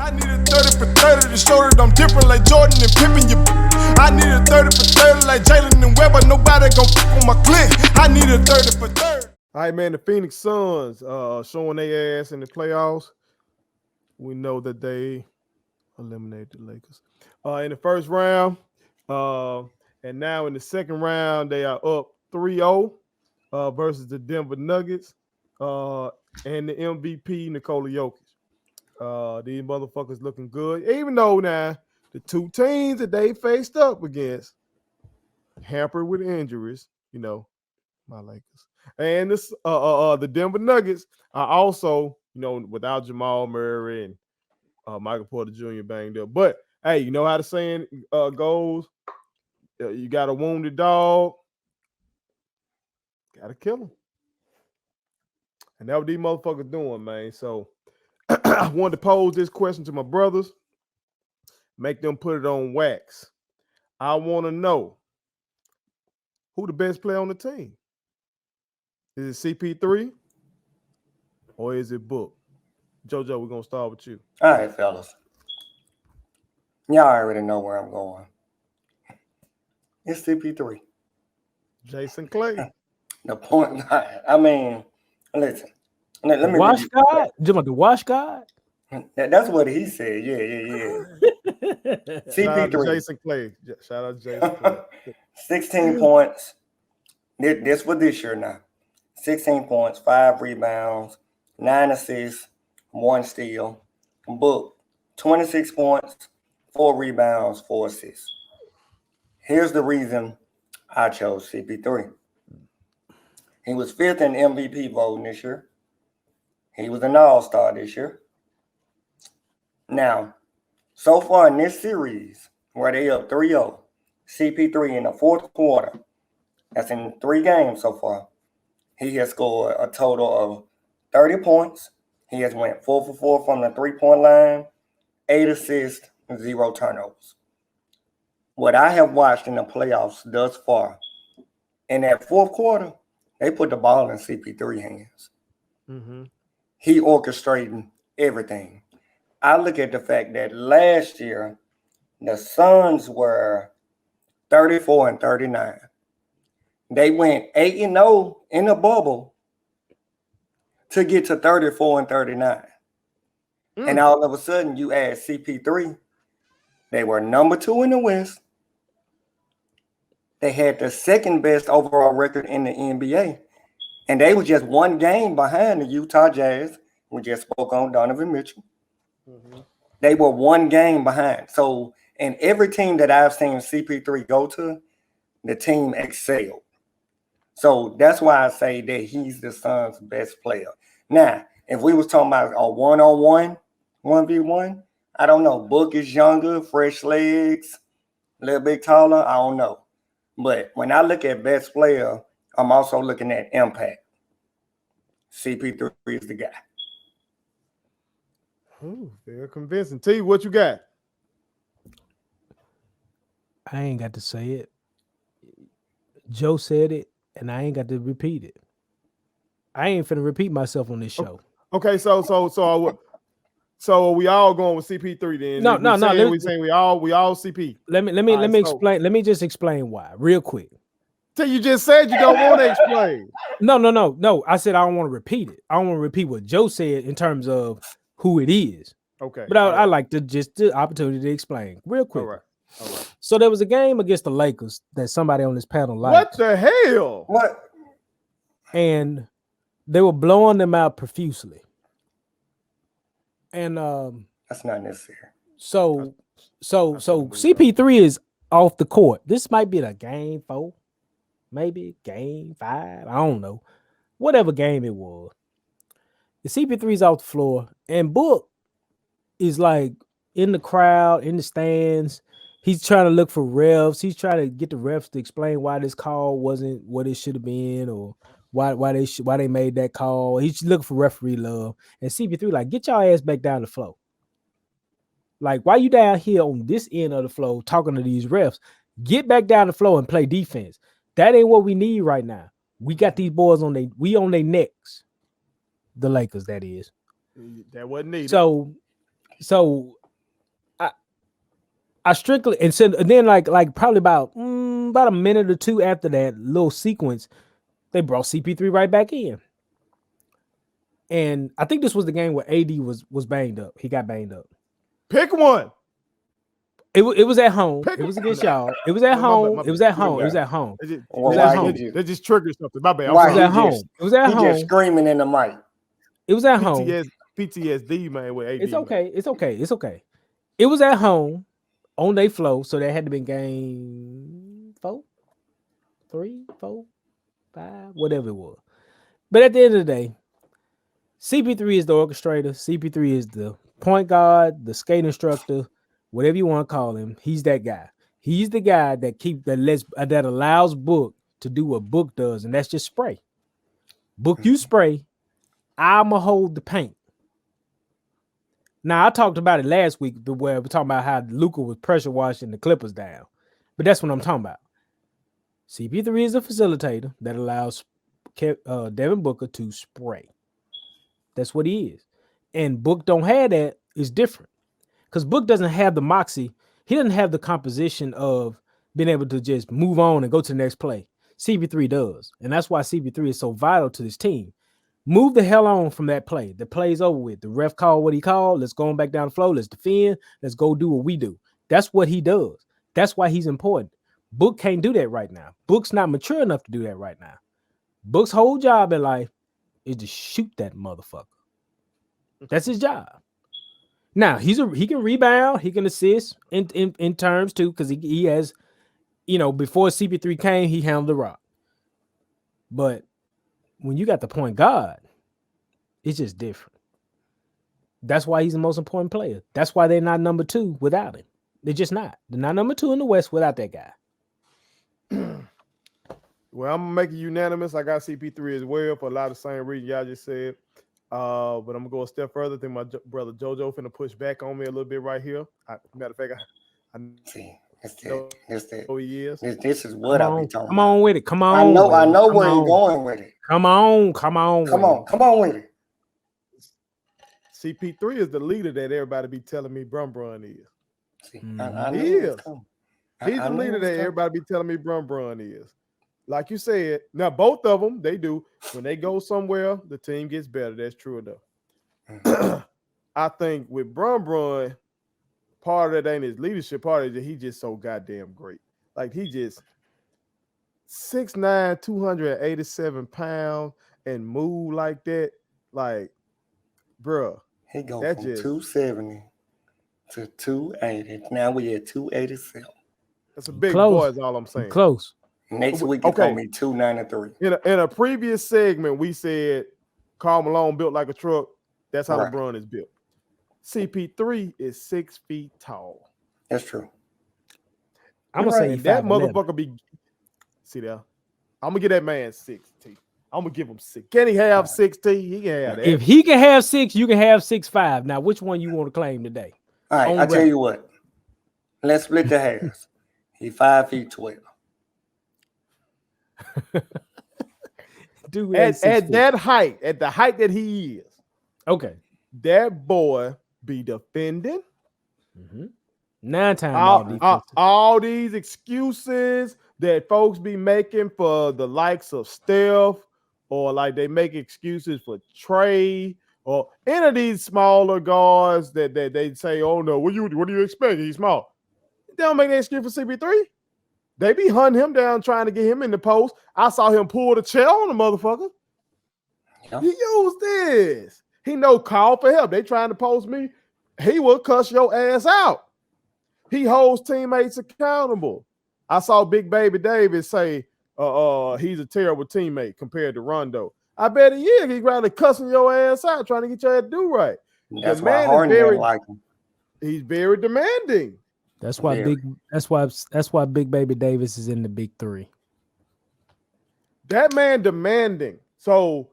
I need a 30 for 30 to show that I'm different like Jordan and Pippen. I need a 30 for 30 like Jalen and Webber. Nobody gon' fuck on my click. I need a 30 for 30. All right, man, the Phoenix Suns showing their ass in the playoffs. We know that they eliminated the Lakers in the first round. And now in the second round, they are up 3-0 versus the Denver Nuggets and the MVP, Nikola Jokic. These motherfuckers looking good. Even though now the two teams that they faced up against hampered with injuries, you know, my Lakers. And this the Denver Nuggets are also, you know, without Jamal Murray and Michael Porter Jr. banged up. But hey, you know how the saying goes? You got a wounded dog, gotta kill him. And that's what these motherfuckers doing, man. So I wanted to pose this question to my brothers, make them put it on wax. I want to know who the best player on the team. Is it CP3 or is it Book? JoJo, we're gonna start with you. All right, fellas. Y'all already know where I'm going. It's CP3. Jason Clay. The point, I mean, listen. Let me wash guard? You want the wash guard? That's what he said. Yeah. CP3. Shout out to Jason Clay. Shout out to Jason Clay. 16 points. This for this year now. 16 points, 5 rebounds, 9 assists, 1 steal. Book, 26 points, 4 rebounds, 4 assists. Here's the reason I chose CP3. He was 5th in MVP voting this year. He was an all-star this year. Now, so far in this series, where they up 3-0, CP3 in the fourth quarter, that's in 3 games so far, he has scored a total of 30 points. He has went 4 for 4 from the 3-point line, 8 assists, 0 turnovers. What I have watched in the playoffs thus far, in that fourth quarter, they put the ball in CP3 hands. Mm-hmm. He orchestrating everything. I look at the fact that last year, the Suns were 34 and 39. They went 8-0 in the bubble to get to 34 and 39. And all of a sudden, you add CP3. They were number 2 in the West. They had the second best overall record in the NBA. And they were just 1 game behind the Utah Jazz. We just spoke on Donovan Mitchell. Mm-hmm. They were 1 game behind. So, in every team that I've seen CP3 go to, the team excelled. So, that's why I say that he's the Suns' best player. Now, if we was talking about a one-on-one, 1v1, I don't know. Book is younger, fresh legs, a little bit taller. I don't know. But when I look at best player, I'm also looking at impact. CP3 is the guy. Ooh, very convincing. T, what you got? I ain't got to say it. Joe said it, and I ain't got to repeat it. I ain't finna repeat myself on this show. Okay, so we all going with CP3 then? No. We saying we all CP. Let me explain. Let me just explain why, real quick. So you just said you don't want to explain. No. I said I don't want to repeat it. I don't want to repeat what Joe said in terms of who it is. Okay. But I like to just the opportunity to explain real quick. All right. So there was a game against the Lakers that somebody on this panel liked. What the hell? What? And they were blowing them out profusely. And that's not necessary. So CP3 is off the court. This might be the game 4, maybe game 5. I don't know. Whatever game it was. The CP3 is off the floor, and Book is like in the crowd, in the stands. He's trying to look for refs. He's trying to get the refs to explain why this call wasn't what it should have been, or why they made that call. He's looking for referee love. And CP3 like, get your ass back down the floor. Like, why you down here on this end of the floor talking to these refs? Get back down the floor and play defense. That ain't what we need right now. We got these boys on their necks. The Lakers, that is. That wasn't needed. So So I strictly and then like probably about a minute or two after that little sequence, they brought CP3 right back in. And I think this was the game where AD was banged up. He got banged up. Pick one. It was at home. Pick It was one. against y'all. It was at home. It was at home. It was at home. They just, Well, was why at he home. just- they just triggered something. My bad. I'm Why It was sorry. at home. It was at he just home. screaming in the mic. It was at home. PTSD, man, with AD. It's okay. It's okay. It's okay. It was at home on their flow, so that had to be game 4, 3, 4, 5, whatever it was. But at the end of the day, CP3 is the orchestrator. CP3 is the point guard, the skate instructor, whatever you want to call him. He's that guy. He's the guy that allows Book to do what Book does, and that's just spray. Book, you spray. I'ma hold the paint. Now I talked about it last week, where we're talking about how Luka was pressure washing the Clippers down, but that's what I'm talking about. CP3 is a facilitator that allows Devin Booker to spray. That's what he is, and Book don't have that. Is different because Book doesn't have the moxie. He doesn't have the composition of being able to just move on and go to the next play. CP3 does, and that's why CP3 is so vital to this team. Move the hell on from that play. The play's over with. The ref called what he called. Let's go on back down the floor. Let's defend. Let's go do what we do. That's what he does. That's why he's important. Book can't do that right now. Book's not mature enough to do that right now. Book's whole job in life is to shoot that motherfucker. That's his job. Now he can rebound. He can assist in terms too, because he has, before CP3 came, he handled the rock. But when you got the point guard, it's just different. That's why he's the most important player. That's why they're not number 2 without him. They're just not. They're not number 2 in the West without that guy. Well, I'm gonna make it unanimous. I got CP3 as well for a lot of the same reasons y'all just said. But I'm gonna go a step further. I think my brother JoJo finna push back on me a little bit right here. Matter of fact, I See, know he is. This is what I be talking Come on with it. Come on. I know where you're going with it. Come on with it. CP3 is the leader that everybody be telling me Brum is. See, He is. He's the leader that everybody be telling me Brum is. Like you said, now both of them, they do. When they go somewhere, the team gets better. That's true enough. I think with Brum, part of that ain't his leadership. Part of it, he just so goddamn great. Like he just 6'9", 287 pounds and move like that. Like, bruh. He go from 270 to 280. Now we at 287. That's a big boy, is all I'm saying. Close. Next week it's gonna be 293. In a previous segment, we said Karl Malone built like a truck. That's how LeBron is built. CP3 is 6 feet tall. That's true. I'm gonna say that motherfucker be. See there. I'm gonna give that man 6T. I'm gonna give him 6. Can he have 6T? He can have that. If he can have 6, you can have 6'5". Now, which one you want to claim today? All right, I'll tell you what. Let's split the hairs. He's 5 feet 12. Dude, at that height, at the height that he is, okay, that boy be defending. 9 times all these excuses that folks be making for the likes of Steph, or like they make excuses for Trey, or any of these smaller guards that they say, oh no, what do you expect? He's small. They don't make an excuse for CP3. They be hunting him down, trying to get him in the post. I saw him pull the chair on the motherfucker. Yeah. He used this. He no call for help. They trying to post me. He will cuss your ass out. He holds teammates accountable. I saw Big Baby David say he's a terrible teammate compared to Rondo. I bet he is. He's rather cussing your ass out, trying to get your ass to do right. That's why Harden didn't like him. He's very demanding. That's why Big Baby Davis is in the big 3. That man demanding. So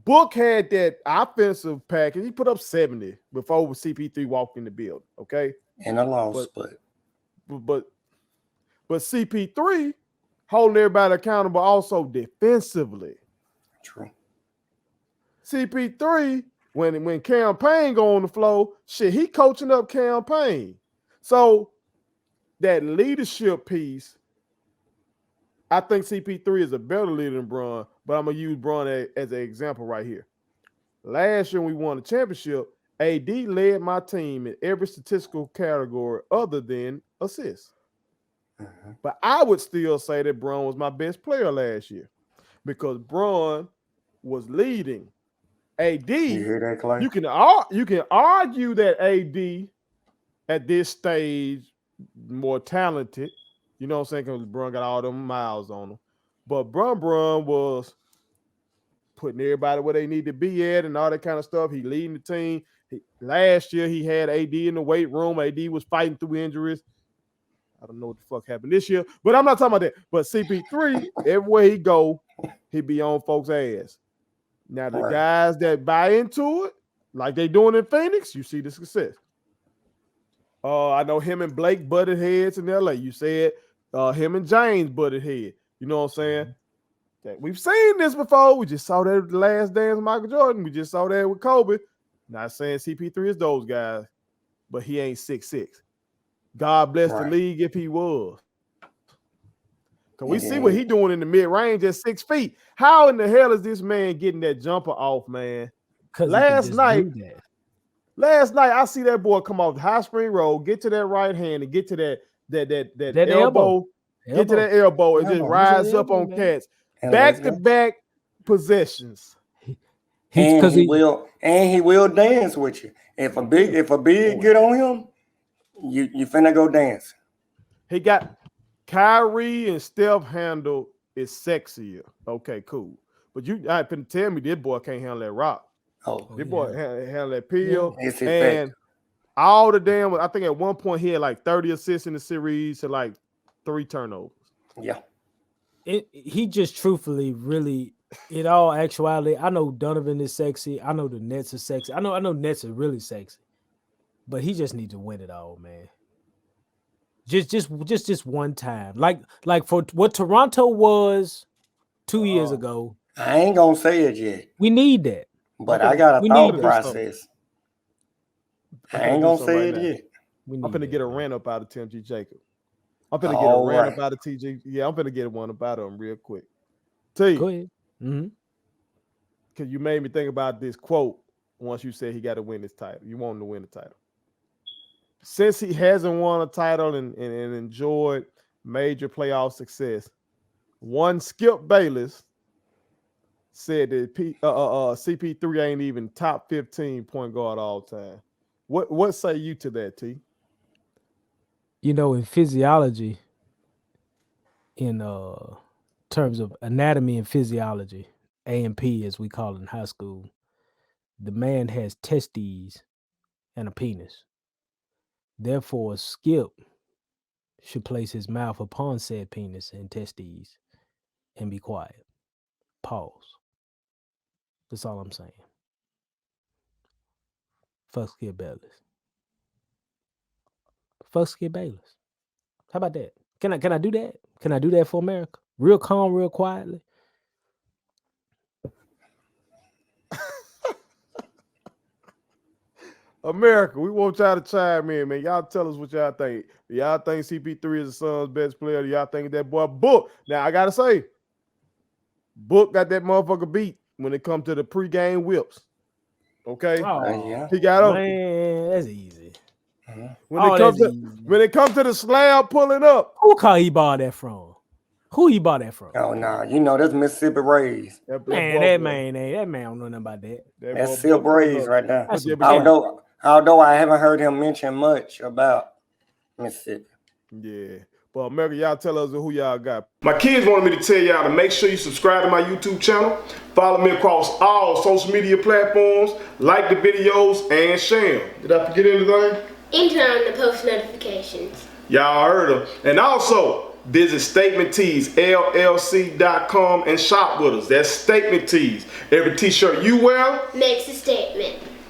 Book had that offensive package. He put up 70 before CP3 walked in the building. Okay. And a loss, but CP3 holding everybody accountable also defensively. True. CP3 when Campaign go on the floor, shit, he coaching up Campaign. So that leadership piece, I think CP3 is a better leader than Bron, but I'm gonna use Bron as an example right here. Last year when we won the championship, AD led my team in every statistical category other than assists. But I would still say that Bron was my best player last year because Bron was leading. AD, You hear that, Clay? you can argue that AD at this stage more talented. You know what I'm saying? Because Bron got all them miles on him. But Bron was putting everybody where they need to be at and all that kind of stuff. He leading the team. Last year, he had AD in the weight room. AD was fighting through injuries. I don't know what the fuck happened this year, but I'm not talking about that. But CP3, everywhere he go, he be on folks' ass. Now, the guys that buy into it, like they doing in Phoenix, you see the success. I know him and Blake butted heads in LA. You said him and James butted head. You know what I'm saying? We've seen this before. We just saw that at the Last Dance with Michael Jordan. We just saw that with Kobe. Not saying CP3 is those guys, but he ain't 6'6". God bless the league if he was. Because we see what he doing in the mid-range at 6 feet. How in the hell is this man getting that jumper off, man? Last night, I see that boy come off the High Spring Road, get to that right hand and get to that elbow. Get to that elbow and just rise up on cats. Back-to-back possessions. And he will dance with you. If a big get on him, you finna go dance. He got Kyrie and Steph handle is sexier. Okay, cool. But you ain't finna tell me this boy can't handle that rock. This boy handle that pill. And all the damn, I think at one point he had like 30 assists in the series and like 3 turnovers. Yeah. He just truthfully really, in all actuality, I know Donovan is sexy. I know the Nets are sexy. I know Nets are really sexy. But he just needs to win it all, man. Just one time. Like for what Toronto was 2 years ago. I ain't gonna say it yet. We need that. But I got a thought process. I ain't gonna say it yet. I'm finna get a rant up out of Tim G. Jacob. I'm finna get a rant up out of TG. Yeah, I'm finna get one about him real quick. T. Go ahead. Because you made me think about this quote once you said he got to win this title. You want him to win the title. Since he hasn't won a title and enjoyed major playoff success, one Skip Bayless said that CP3 ain't even top 15 point guard all time. What say you to that, T? You know, in physiology, in terms of anatomy and physiology, A&P as we call it in high school, the man has testes and a penis. Therefore, Skip should place his mouth upon said penis and testes and be quiet. Pause. That's all I'm saying. Fuck Skip Bayless. Fuck Skip Bayless. How about that? Can I do that? Can I do that for America? Real calm, real quietly. America, we want y'all to chime in, man. Y'all tell us what y'all think. Do y'all think CP3 is the Suns' best player? Do y'all think that boy Book? Now, I got to say, Book got that motherfucker beat when it comes to the pregame whips. Okay? Oh, he got him. Man, that's easy. When it comes to the slab pulling up. Who call he bought that from? Who he bought that from? Oh, no. You know, that's Mississippi Rays. That man don't know nothing about that. That's Silk Rays right now. Although I haven't heard him mention much about Mississippi. Yeah. But America, y'all tell us who y'all got. My kids wanted me to tell y'all to make sure you subscribe to my YouTube channel. Follow me across all social media platforms. Like the videos and share them. Did I forget anything? And turn on the post notifications. Y'all heard them. And also, visit Statement Tees, LLC.com and shop with us. That's Statement Tees. Every t-shirt you wear makes a statement.